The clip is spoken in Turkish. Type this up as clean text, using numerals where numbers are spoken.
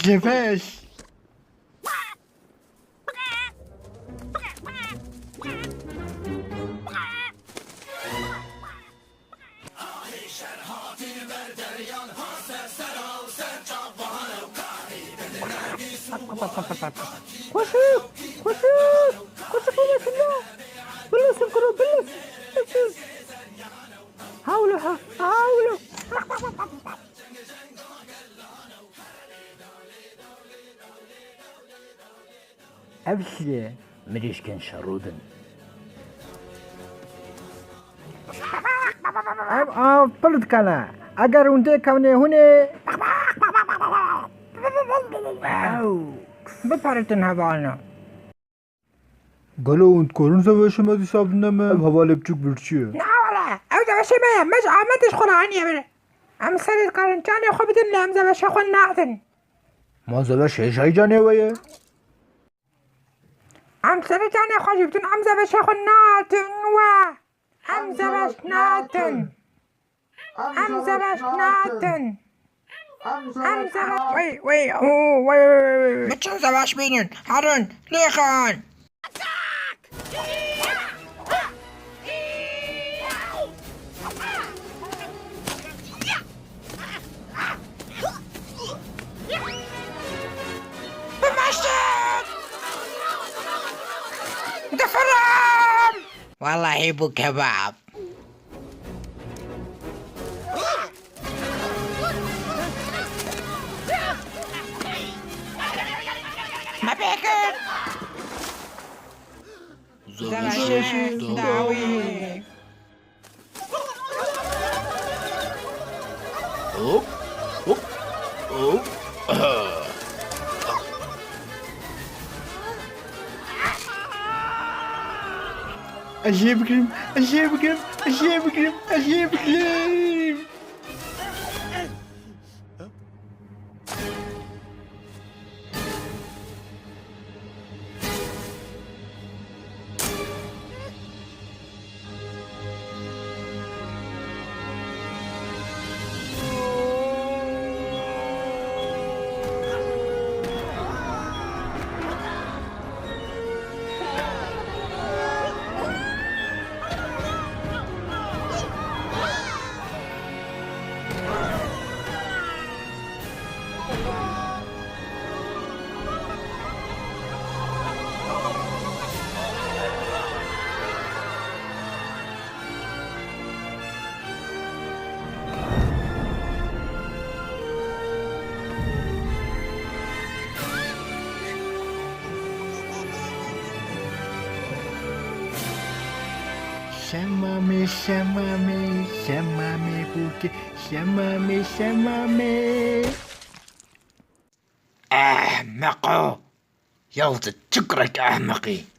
نفاش. Koşu! Koşu! Koşu kuvvetinde! Billesin kuru, billesin! Havlu ha! Havlu! أبشر مريشكن شرودن. فرد كنا اگر اونده کونه هونه بپرتن havalına. Galo und korun savaşıma hesabında havalepçuk bürçüyor. Ne havala? Evde başı beyem mez ahmet iş Kur'an'ya bire. Am sarı karın canı xubidin le amza başı xun naatın. ما زبا شیشای جانه ویه. Am sarı canı xubidin amza başı xun naatın ve amza baş naatın. Amza baş naatın. Amza baş... Vay. Bütün savaş benim. Harun, Lekan. Defaram! Vallahi bu kebap. Mabekir! Zavaşı davi. Hop. Hop. Hop. أجيب كريم. شمامي بوكي شمامي. أحمق. يلطي تكرك أحمقي.